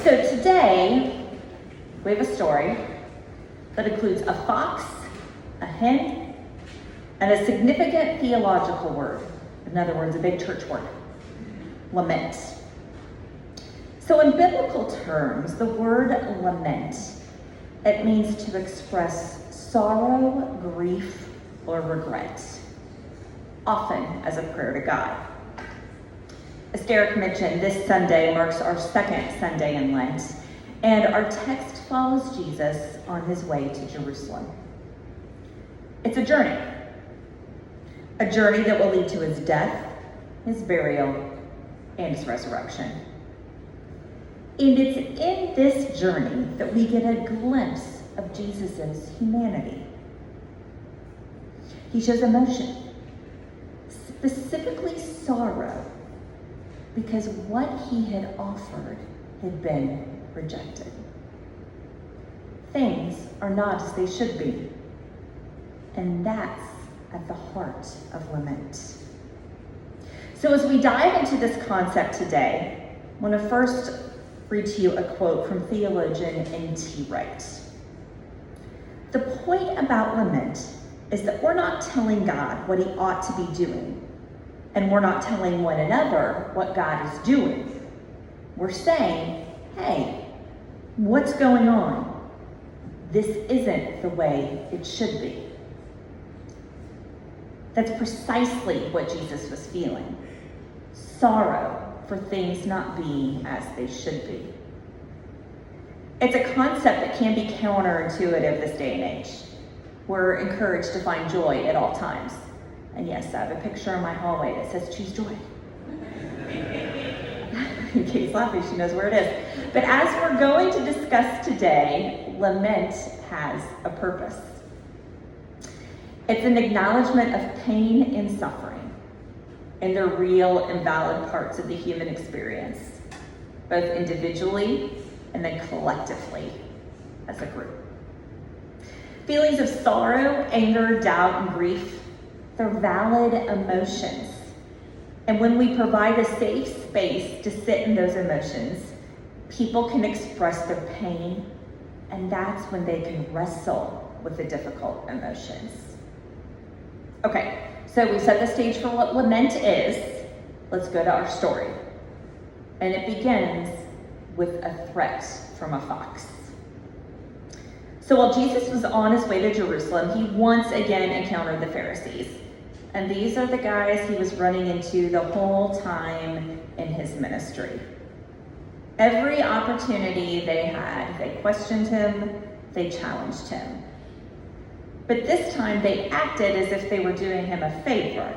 So today, we have a story that includes a fox, a hen, and a significant theological word. In other words, a big church word, lament. So in biblical terms, the word lament, it means to express sorrow, grief, or regret, often as a prayer to God. As Derek mentioned, this Sunday marks our second Sunday in Lent, and our text follows Jesus on his way to Jerusalem. It's a journey that will lead to his death, his burial, and his resurrection. And it's in this journey that we get a glimpse of Jesus' humanity. He shows emotion, specifically sorrow, because what he had offered had been rejected. Things are not as they should be, and that's at the heart of lament. So as we dive into this concept today, I want to first read to you a quote from theologian N.T. Wright. The point about lament is that we're not telling God what he ought to be doing, and we're not telling one another what God is doing. We're saying, hey, what's going on? This isn't the way it should be. That's precisely what Jesus was feeling. Sorrow for things not being as they should be. It's a concept that can be counterintuitive this day and age. We're encouraged to find joy at all times. And yes, I have a picture in my hallway that says choose joy. Katie's laughing, she knows where it is. But as we're going to discuss today, lament has a purpose. It's an acknowledgement of pain and suffering, and the real and valid parts of the human experience, both individually and then collectively as a group. Feelings of sorrow, anger, doubt, and grief, they're valid emotions. And when we provide a safe space to sit in those emotions, people can express their pain, and that's when they can wrestle with the difficult emotions. Okay, so we set the stage for what lament is. Let's go to our story. And it begins with a threat from a fox. So while Jesus was on his way to Jerusalem, he once again encountered the Pharisees. And these are the guys he was running into the whole time in his ministry. Every opportunity they had, they questioned him, they challenged him. But this time they acted as if they were doing him a favor.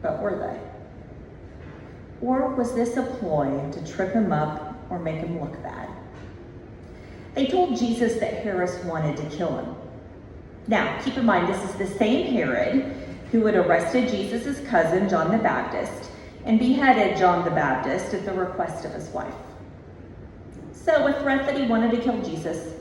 But were they? Or was this a ploy to trip him up or make him look bad? They told Jesus that Herod wanted to kill him. Now, keep in mind, this is the same Herod who had arrested Jesus' cousin, John the Baptist, and beheaded John the Baptist at the request of his wife. So a threat that he wanted to kill Jesus,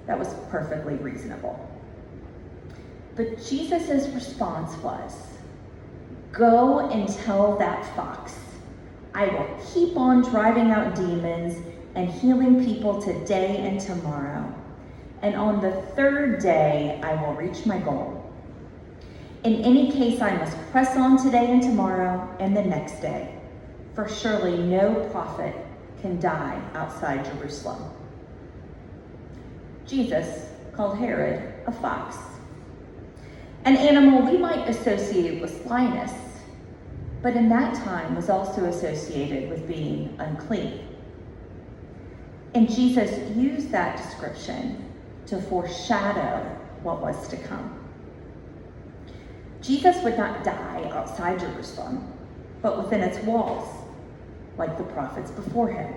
that was perfectly reasonable. But Jesus' response was, go and tell that fox, I will keep on driving out demons and healing people today and tomorrow. And on the third day, I will reach my goal. In any case, I must press on today and tomorrow and the next day, for surely no prophet can die outside Jerusalem. Jesus called Herod a fox, an animal we might associate with slyness, but in that time was also associated with being unclean. And Jesus used that description to foreshadow what was to come. Jesus would not die outside Jerusalem, but within its walls, like the prophets before him.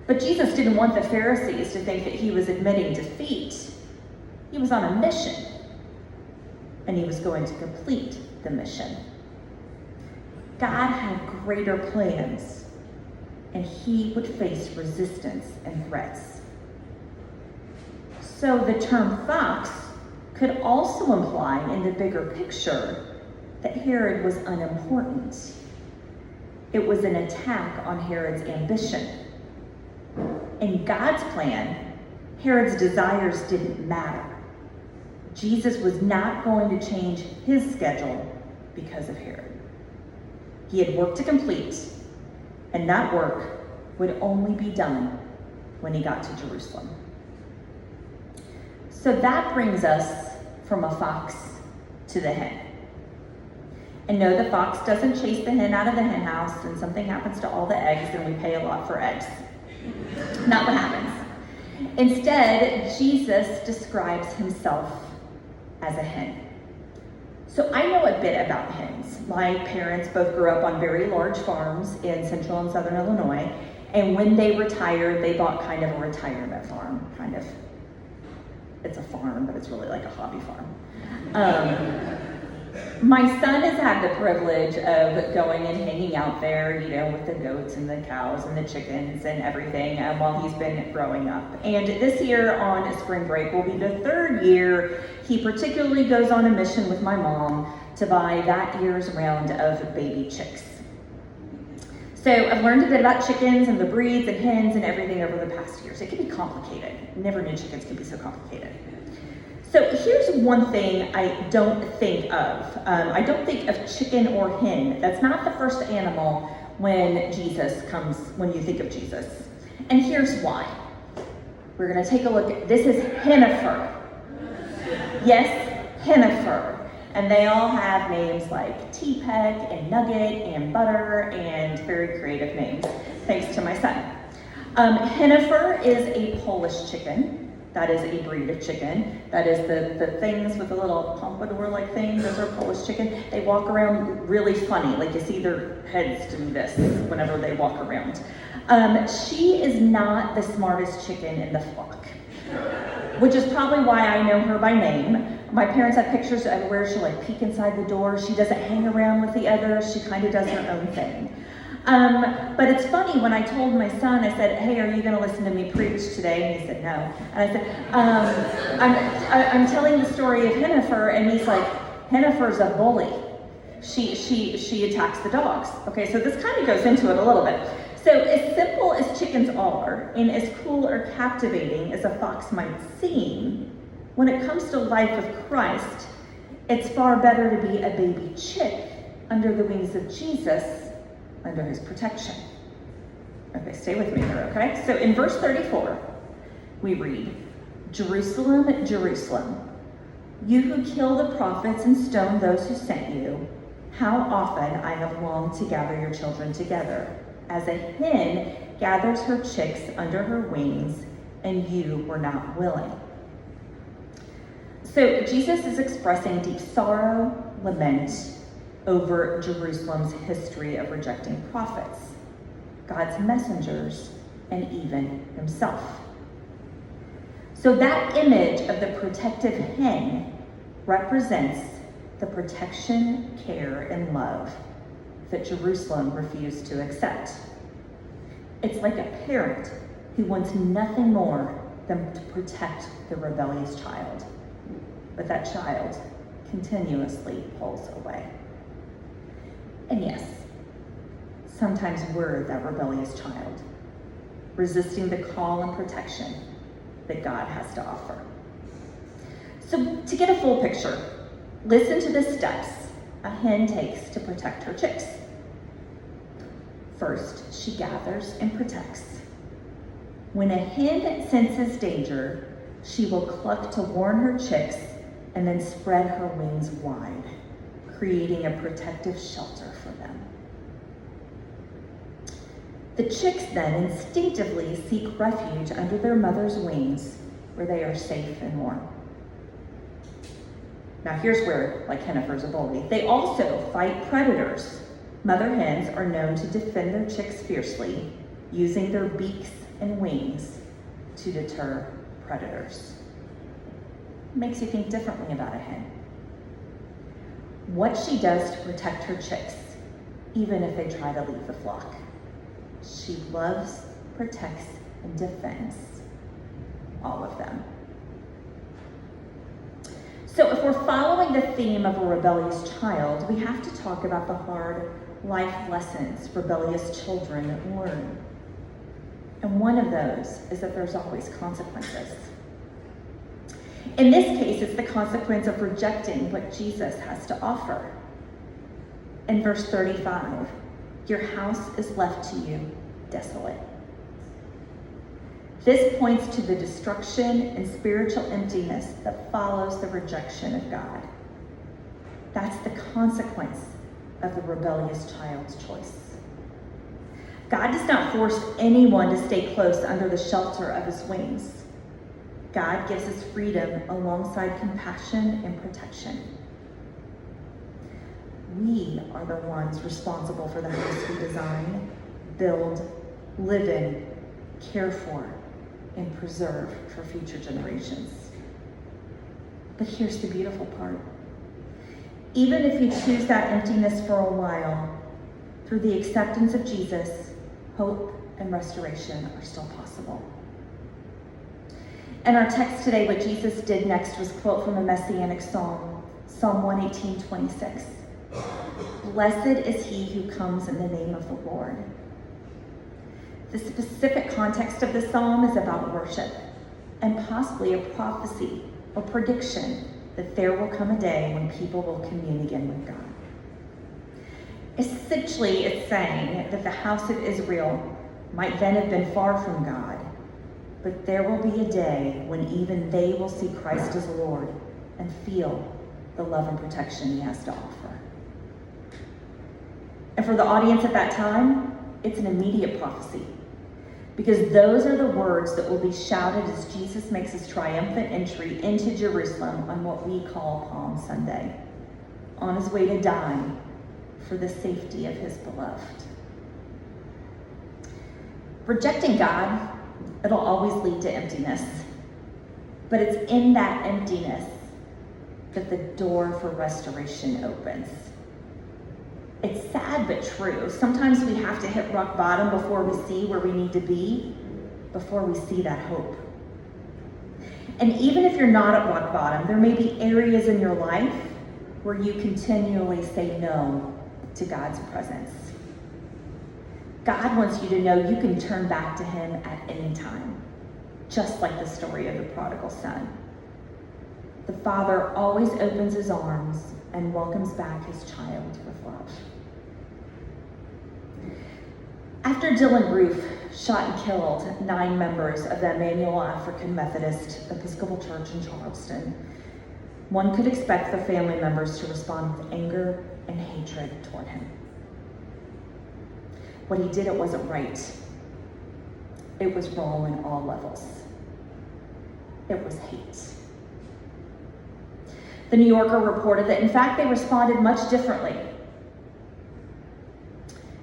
But Jesus didn't want the Pharisees to think that he was admitting defeat. He was on a mission, and he was going to complete the mission. God had greater plans, and he would face resistance and threats. So the term fox could also imply in the bigger picture that Herod was unimportant. It was an attack on Herod's ambition, in God's plan, Herod's desires didn't matter. Jesus was not going to change his schedule because of Herod. He had work to complete, and that work would only be done when he got to Jerusalem. So that brings us from a fox to the hen. And no, the fox doesn't chase the hen out of the hen house and something happens to all the eggs and we pay a lot for eggs. Not what happens. Instead, Jesus describes himself as a hen. So I know a bit about hens. My parents both grew up on very large farms in central and southern Illinois, and when they retired, they bought kind of a retirement farm, kind of. It's a farm, but it's really like a hobby farm. My son has had the privilege of going and hanging out there, with the goats and the cows and the chickens and everything while he's been growing up. And this year on spring break will be the 3rd year he particularly goes on a mission with my mom to buy that year's round of baby chicks. So I've learned a bit about chickens and the breeds and hens and everything over the past years. It can be complicated. Never knew chickens could be so complicated. So here's one thing I don't think of. I don't think of chicken or hen. That's not the first animal when you think of Jesus. And here's why. We're gonna take a look at, this is hennifer. Yes, hennifer. And they all have names like tea peck and nugget and butter and very creative names, thanks to my son. Hennifer is a Polish chicken. That is a breed of chicken. That is the things with the little pompadour-like things. Those are Polish chicken. They walk around really funny, like you see their heads do this whenever they walk around. She is not the smartest chicken in the flock, which is probably why I know her by name. My parents have pictures of where she'll like peek inside the door. She doesn't hang around with the others. She kind of does her own thing. But it's funny, when I told my son, I said, hey, are you going to listen to me preach today? And he said, no. And I said, I'm telling the story of Hennifer, and he's like, Hennifer's a bully. She attacks the dogs. Okay, so this kind of goes into it a little bit. So as simple as chickens are, and as cool or captivating as a fox might seem, when it comes to life with Christ, it's far better to be a baby chick under the wings of Jesus, under his protection. Okay, stay with me here, okay? So in verse 34, we read, Jerusalem, Jerusalem, you who kill the prophets and stone those who sent you, how often I have longed to gather your children together, as a hen gathers her chicks under her wings, and you were not willing. So Jesus is expressing deep sorrow, lament, over Jerusalem's history of rejecting prophets, God's messengers, and even himself. So that image of the protective hen represents the protection, care, and love that Jerusalem refused to accept. It's like a parent who wants nothing more than to protect the rebellious child, but that child continuously pulls away. And yes, sometimes we're that rebellious child, resisting the call and protection that God has to offer. So to get a full picture, listen to the steps a hen takes to protect her chicks. First, she gathers and protects. When a hen senses danger, she will cluck to warn her chicks and then spread her wings wide, creating a protective shelter for them. The chicks then instinctively seek refuge under their mother's wings, where they are safe and warm. Now here's where, like Hennifer's a bully, they also fight predators. Mother hens are known to defend their chicks fiercely, using their beaks and wings to deter predators. Makes you think differently about a hen. What she does to protect her chicks, even if they try to leave the flock. She loves, protects, and defends all of them. So if we're following the theme of a rebellious child, we have to talk about the hard life lessons rebellious children learn. And one of those is that there's always consequences. In this case, it's the consequence of rejecting what Jesus has to offer. In verse 35, your house is left to you desolate. This points to the destruction and spiritual emptiness that follows the rejection of God. That's the consequence of the rebellious child's choice. God does not force anyone to stay close under the shelter of his wings. God gives us freedom alongside compassion and protection. We are the ones responsible for the house we design, build, live in, care for, and preserve for future generations. But here's the beautiful part. Even if you choose that emptiness for a while, through the acceptance of Jesus, hope and restoration are still possible. In our text today, what Jesus did next was quote from a messianic psalm, Psalm 118:26. Blessed is he who comes in the name of the Lord. The specific context of the psalm is about worship and possibly a prophecy or prediction that there will come a day when people will commune again with God. Essentially, it's saying that the house of Israel might then have been far from God, but there will be a day when even they will see Christ as Lord and feel the love and protection he has to offer. And for the audience at that time, it's an immediate prophecy, because those are the words that will be shouted as Jesus makes his triumphant entry into Jerusalem on what we call Palm Sunday, on his way to die for the safety of his beloved. Rejecting God, it'll always lead to emptiness, but it's in that emptiness that the door for restoration opens. It's sad but true. Sometimes we have to hit rock bottom before we see where we need to be, before we see that hope. And even if you're not at rock bottom, there may be areas in your life where you continually say no to God's presence. God wants you to know you can turn back to him at any time, just like the story of the prodigal son. The Father always opens his arms and welcomes back his child with love. After Dylan Roof shot and killed 9 members of the Emmanuel African Methodist Episcopal Church in Charleston, one could expect the family members to respond with anger and hatred toward him. What he did, it wasn't right. It was wrong on all levels. It was hate. The New Yorker reported that, in fact, they responded much differently.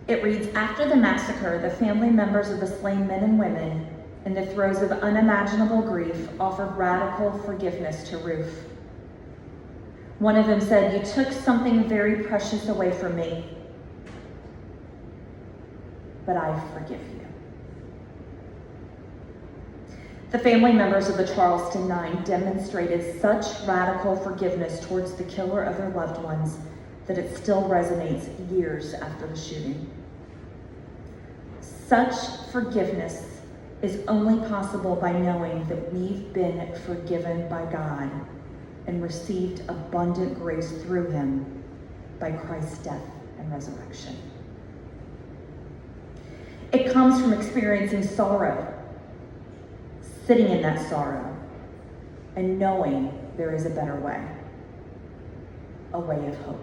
It reads, after the massacre, the family members of the slain men and women, in the throes of unimaginable grief, offered radical forgiveness to Roof. One of them said, "You took something very precious away from me, but I forgive you." The family members of the Charleston Nine demonstrated such radical forgiveness towards the killer of their loved ones that it still resonates years after the shooting. Such forgiveness is only possible by knowing that we've been forgiven by God and received abundant grace through him by Christ's death and resurrection. It comes from experiencing sorrow, sitting in that sorrow, and knowing there is a better way, a way of hope.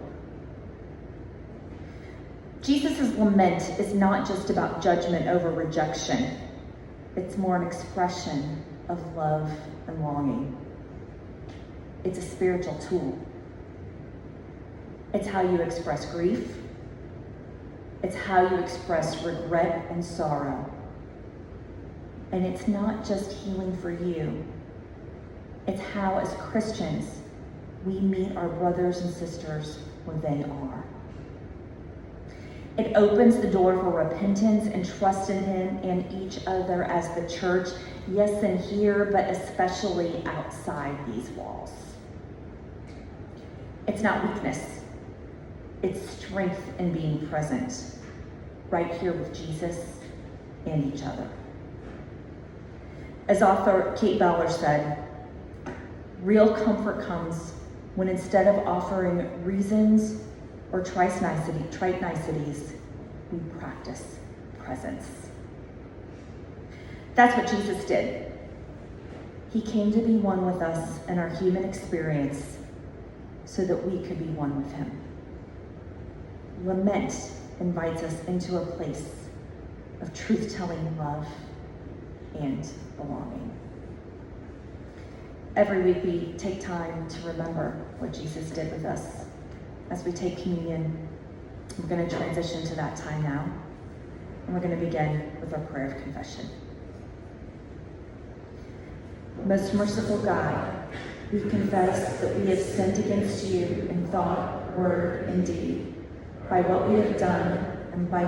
Jesus' lament is not just about judgment over rejection. It's more an expression of love and longing. It's a spiritual tool. It's how you express grief. It's how you express regret and sorrow. And it's not just healing for you. It's how, as Christians, we meet our brothers and sisters where they are. It opens the door for repentance and trust in him and each other as the church, yes, in here, but especially outside these walls. It's not weakness. It's strength in being present, right here with Jesus and each other. As author Kate Bowler said, real comfort comes when instead of offering reasons or trite niceties, we practice presence. That's what Jesus did. He came to be one with us in our human experience so that we could be one with him. Lament invites us into a place of truth-telling love and belonging. Every week we take time to remember what Jesus did with us. As we take communion, we're going to transition to that time now, and we're going to begin with our prayer of confession. Most merciful God, we confess that we have sinned against you in thought, word, and deed, by what we have done and by